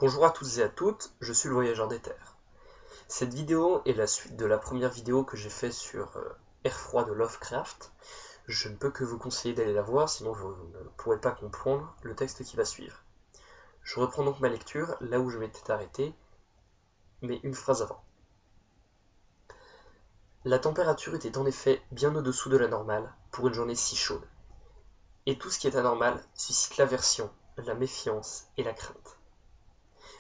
Bonjour à tous et à toutes, je suis le voyageur d'éther. Cette vidéo est la suite de la première vidéo que j'ai faite sur Air froid de Lovecraft. Je ne peux que vous conseiller d'aller la voir, sinon vous ne pourrez pas comprendre le texte qui va suivre. Je reprends donc ma lecture là où je m'étais arrêté, mais une phrase avant. La température était en effet bien au-dessous de la normale pour une journée si chaude. Et tout ce qui est anormal suscite l'aversion, la méfiance et la crainte.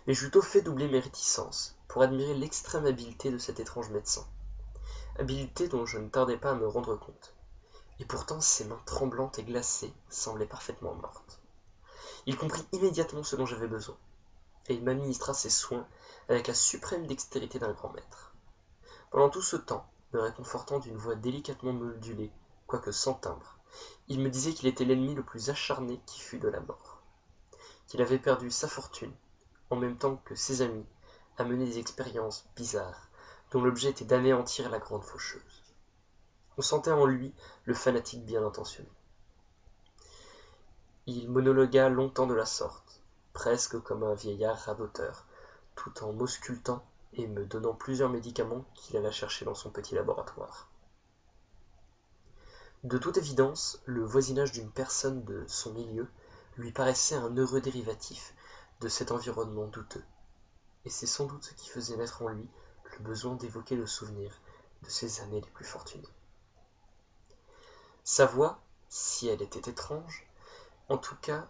Mais j'eus tôt fait doubler mes réticences pour admirer l'extrême habileté de cet étrange médecin. Habileté dont je ne tardais pas à me rendre compte. Et pourtant ses mains tremblantes et glacées semblaient parfaitement mortes. Il comprit immédiatement ce dont j'avais besoin, et il m'administra ses soins avec la suprême dextérité d'un grand maître. Pendant tout ce temps, me réconfortant d'une voix délicatement modulée, quoique sans timbre, il me disait qu'il était l'ennemi le plus acharné qui fût de la mort, qu'il avait perdu sa fortune, en même temps que ses amis, à mener des expériences bizarres, dont l'objet était d'anéantir la grande faucheuse. On sentait en lui le fanatique bien intentionné. Il monologua longtemps de la sorte, presque comme un vieillard radoteur, tout en m'auscultant et me donnant plusieurs médicaments qu'il alla chercher dans son petit laboratoire. De toute évidence, le voisinage d'une personne de son milieu lui paraissait un heureux dérivatif de cet environnement douteux, et c'est sans doute ce qui faisait naître en lui le besoin d'évoquer le souvenir de ses années les plus fortunées. Sa voix, si elle était étrange, en tout cas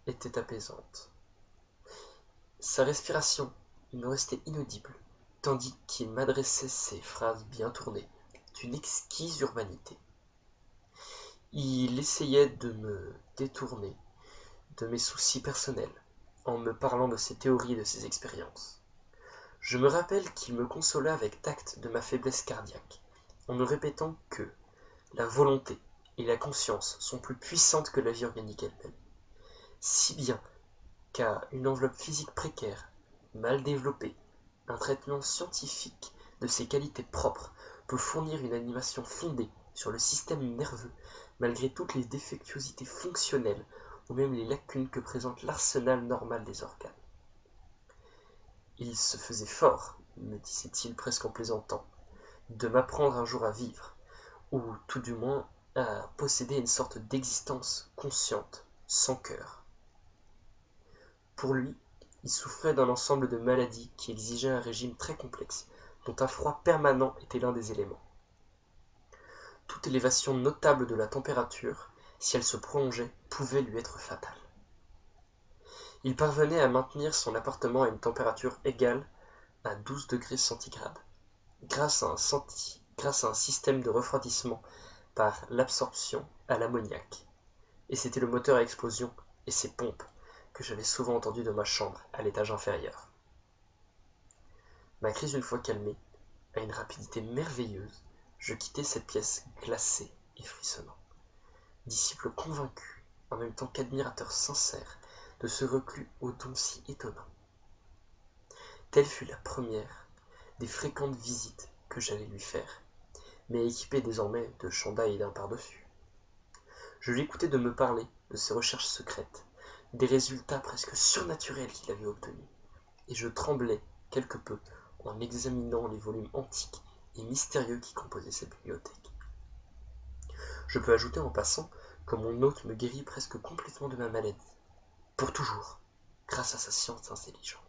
était apaisante. Sa respiration me restait inaudible, tandis qu'il m'adressait ces phrases bien tournées, d'une exquise urbanité. Il essayait de me détourner de mes soucis personnels, en me parlant de ses théories et de ses expériences. Je me rappelle qu'il me consola avec tact de ma faiblesse cardiaque, en me répétant que la volonté et la conscience sont plus puissantes que la vie organique elle-même, si bien qu'à une enveloppe physique précaire, mal développée, un traitement scientifique de ses qualités propres peut fournir une animation fondée sur le système nerveux malgré toutes les défectuosités fonctionnelles ou même les lacunes que présente l'arsenal normal des organes. Il se faisait fort, me disait-il presque en plaisantant, de m'apprendre un jour à vivre, ou tout du moins à posséder une sorte d'existence consciente, sans cœur. Pour lui, il souffrait d'un ensemble de maladies qui exigeaient un régime très complexe, dont un froid permanent était l'un des éléments. Toute élévation notable de la température, si elle se prolongeait, pouvait lui être fatale. Il parvenait à maintenir son appartement à une température égale à 12 degrés centigrades, grâce à un système de refroidissement par l'absorption à l'ammoniac. Et c'était le moteur à explosion et ses pompes que j'avais souvent entendu de ma chambre à l'étage inférieur. Ma crise une fois calmée, à une rapidité merveilleuse, je quittai cette pièce glacée et frissonnant, disciple convaincu, en même temps qu'admirateur sincère, de ce reclus au don si étonnant. Telle fut la première des fréquentes visites que j'allais lui faire, mais équipé désormais de chandail et d'un par-dessus. Je l'écoutais de me parler de ses recherches secrètes, des résultats presque surnaturels qu'il avait obtenus, et je tremblais quelque peu en examinant les volumes antiques et mystérieux qui composaient sa bibliothèque. Je peux ajouter en passant que mon hôte me guérit presque complètement de ma maladie, pour toujours, grâce à sa science intelligente.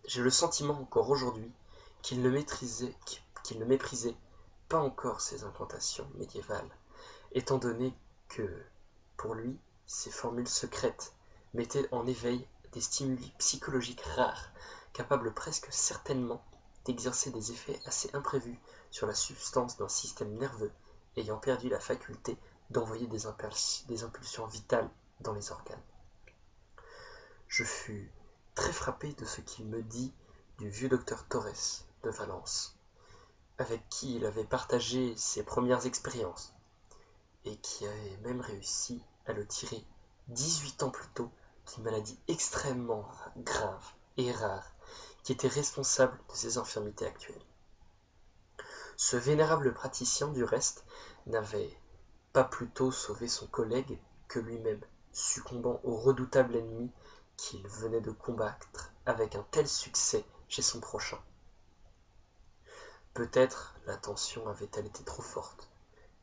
J'ai le sentiment encore aujourd'hui qu'il ne méprisait pas encore ses incantations médiévales, étant donné que, pour lui, ces formules secrètes mettaient en éveil des stimuli psychologiques rares, capables presque certainement d'exercer des effets assez imprévus sur la substance d'un système nerveux ayant perdu la faculté d'envoyer des impulsions vitales dans les organes. Je fus très frappé de ce qu'il me dit du vieux docteur Torres de Valence, avec qui il avait partagé ses premières expériences, et qui avait même réussi à le tirer 18 ans plus tôt d'une maladie extrêmement grave et rare qui était responsable de ses infirmités actuelles. Ce vénérable praticien, du reste, n'avait pas plus tôt sauvé son collègue que lui-même, succombant au redoutable ennemi qu'il venait de combattre avec un tel succès chez son prochain. Peut-être la tension avait-elle été trop forte,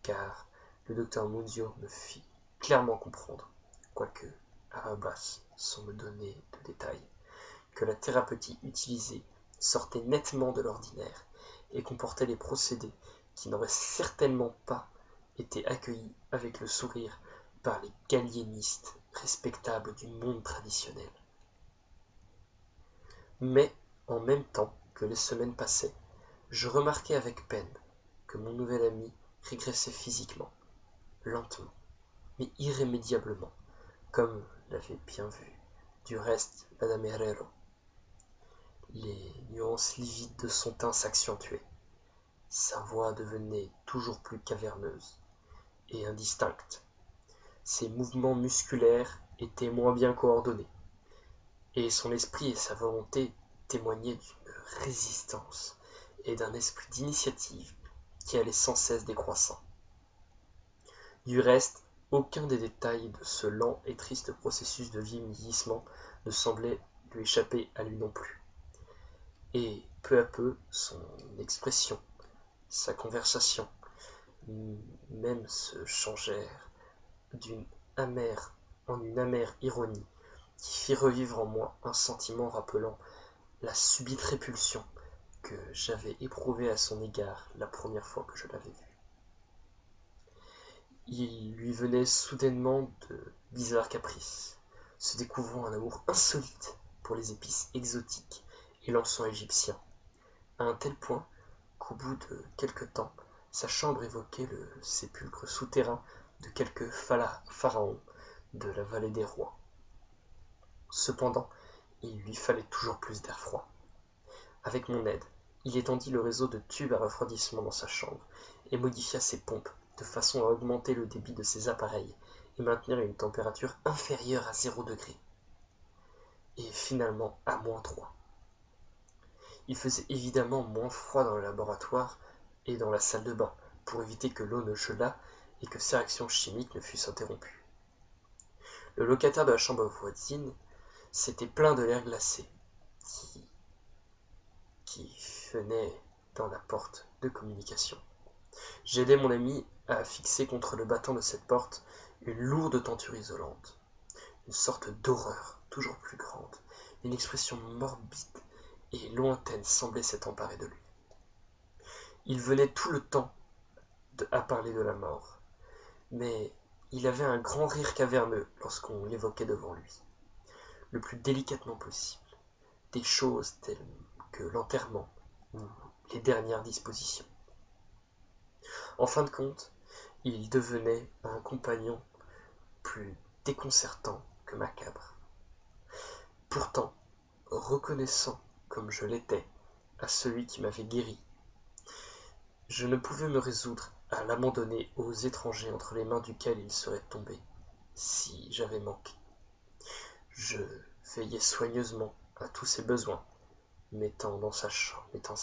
car le docteur Munzio me fit clairement comprendre, quoique à haute basse, sans me donner de détails, que la thérapeutique utilisée sortait nettement de l'ordinaire et comportait des procédés qui n'auraient certainement pas été accueillis avec le sourire par les galliénistes respectables du monde traditionnel. Mais, en même temps que les semaines passaient, je remarquai avec peine que mon nouvel ami régressait physiquement, lentement, mais irrémédiablement, comme l'avait bien vu, du reste, Madame Herrero. Les nuances livides de son teint s'accentuaient, sa voix devenait toujours plus caverneuse et indistincte, ses mouvements musculaires étaient moins bien coordonnés, et son esprit et sa volonté témoignaient d'une résistance et d'un esprit d'initiative qui allait sans cesse décroissant. Du reste, aucun des détails de ce lent et triste processus de vieillissement ne semblait lui échapper à lui non plus. Et peu à peu, son expression, sa conversation, même se changèrent en une amère ironie qui fit revivre en moi un sentiment rappelant la subite répulsion que j'avais éprouvée à son égard la première fois que je l'avais vu. Il lui venait soudainement de bizarres caprices, se découvrant un amour insolite pour les épices exotiques et l'encens égyptien, à un tel point qu'au bout de quelque temps, sa chambre évoquait le sépulcre souterrain de quelque pharaon de la vallée des rois. Cependant, il lui fallait toujours plus d'air froid. Avec mon aide, il étendit le réseau de tubes à refroidissement dans sa chambre et modifia ses pompes de façon à augmenter le débit de ses appareils et maintenir une température inférieure à 0 degré. Et finalement à -3. Il faisait évidemment moins froid dans le laboratoire et dans la salle de bain pour éviter que l'eau ne gelât et que ces réactions chimiques ne fussent interrompues. Le locataire de la chambre voisine s'était plaint de l'air glacé qui venait dans la porte de communication. J'aidai mon ami à fixer contre le battant de cette porte une lourde tenture isolante. Une sorte d'horreur toujours plus grande, une expression morbide et lointaine semblait s'être emparée de lui. Il venait tout le temps à parler de la mort, mais il avait un grand rire caverneux lorsqu'on l'évoquait devant lui, le plus délicatement possible, des choses telles que l'enterrement ou les dernières dispositions. En fin de compte, il devenait un compagnon plus déconcertant que macabre. Pourtant, reconnaissant comme je l'étais à celui qui m'avait guéri, je ne pouvais me résoudre à l'abandonner aux étrangers entre les mains duquel il serait tombé, si j'avais manqué. Je veillais soigneusement à tous ses besoins, mettant sa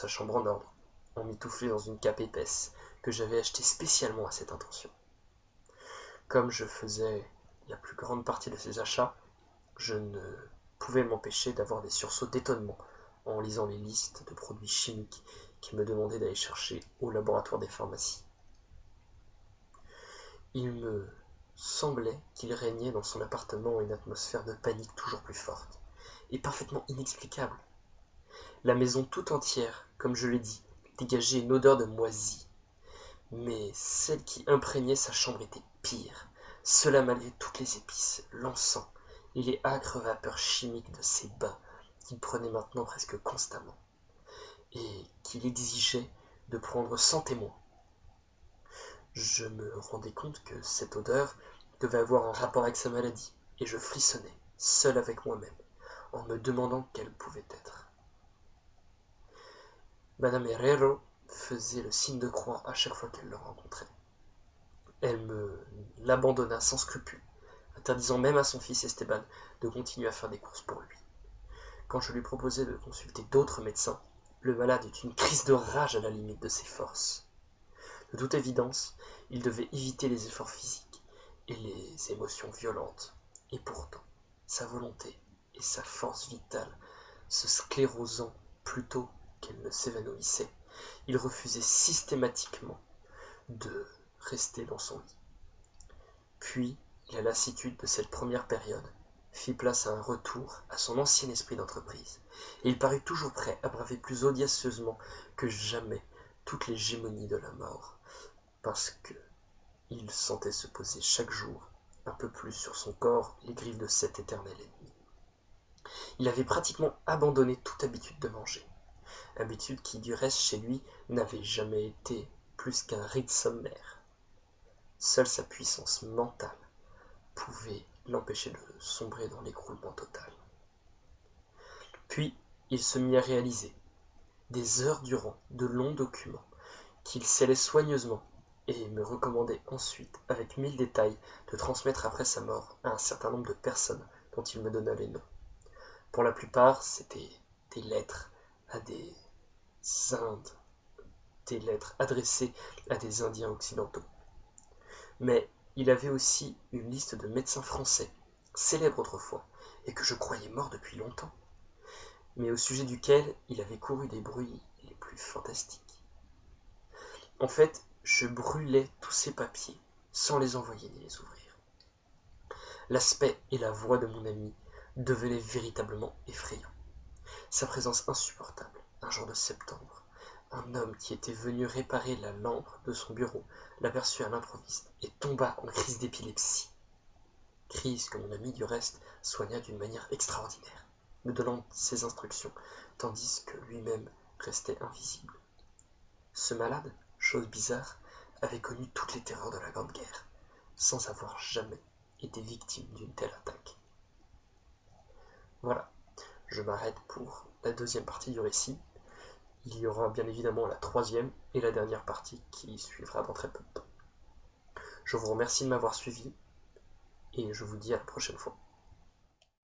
chambre en ordre, emmitouflé dans une cape épaisse que j'avais achetée spécialement à cette intention. Comme je faisais la plus grande partie de ces achats, je ne pouvais m'empêcher d'avoir des sursauts d'étonnement en lisant les listes de produits chimiques qu'il me demandait d'aller chercher au laboratoire des pharmacies. Il me semblait qu'il régnait dans son appartement une atmosphère de panique toujours plus forte, et parfaitement inexplicable. La maison tout entière, comme je l'ai dit, dégageait une odeur de moisi, mais celle qui imprégnait sa chambre était pire, cela malgré toutes les épices, l'encens et les âcres vapeurs chimiques de ces bains qu'il prenait maintenant presque constamment, et qu'il exigeait de prendre sans témoin. Je me rendais compte que cette odeur devait avoir un rapport avec sa maladie, et je frissonnais, seul avec moi-même, en me demandant quelle pouvait être. Madame Herrero faisait le signe de croix à chaque fois qu'elle le rencontrait. Elle me l'abandonna sans scrupule, interdisant même à son fils Esteban de continuer à faire des courses pour lui. Quand je lui proposai de consulter d'autres médecins, le malade eut une crise de rage à la limite de ses forces. De toute évidence, il devait éviter les efforts physiques et les émotions violentes, et pourtant, sa volonté et sa force vitale se sclérosant plutôt qu'elle ne s'évanouissait, il refusait systématiquement de rester dans son lit. Puis, la lassitude de cette première période fit place à un retour à son ancien esprit d'entreprise, et il parut toujours prêt à braver plus audacieusement que jamais toutes les gémonies de la mort, parce que il sentait se poser chaque jour un peu plus sur son corps les griffes de cet éternel ennemi. Il avait pratiquement abandonné toute habitude de manger, habitude qui du reste chez lui n'avait jamais été plus qu'un rite sommaire. Seule sa puissance mentale pouvait l'empêcher de sombrer dans l'écroulement total. Puis il se mit à réaliser, des heures durant, de longs documents qu'il scellait soigneusement et me recommandait ensuite, avec 1000 détails, de transmettre après sa mort à un certain nombre de personnes dont il me donna les noms. Pour la plupart, c'était des lettres à des Indes, des lettres adressées à des Indiens occidentaux. Mais il avait aussi une liste de médecins français, célèbres autrefois, et que je croyais morts depuis longtemps, mais au sujet duquel il avait couru des bruits les plus fantastiques. En fait, je brûlais tous ces papiers, sans les envoyer ni les ouvrir. L'aspect et la voix de mon ami devenaient véritablement effrayants. Sa présence insupportable, un jour de septembre, un homme qui était venu réparer la lampe de son bureau l'aperçut à l'improviste et tomba en crise d'épilepsie. Crise que mon ami du reste soigna d'une manière extraordinaire, me donnant ses instructions, tandis que lui-même restait invisible. Ce malade, chose bizarre, avait connu toutes les terreurs de la Grande Guerre, sans avoir jamais été victime d'une telle attaque. Voilà, je m'arrête pour la deuxième partie du récit. Il y aura bien évidemment la troisième et la dernière partie qui suivra dans très peu de temps. Je vous remercie de m'avoir suivi et je vous dis à la prochaine fois.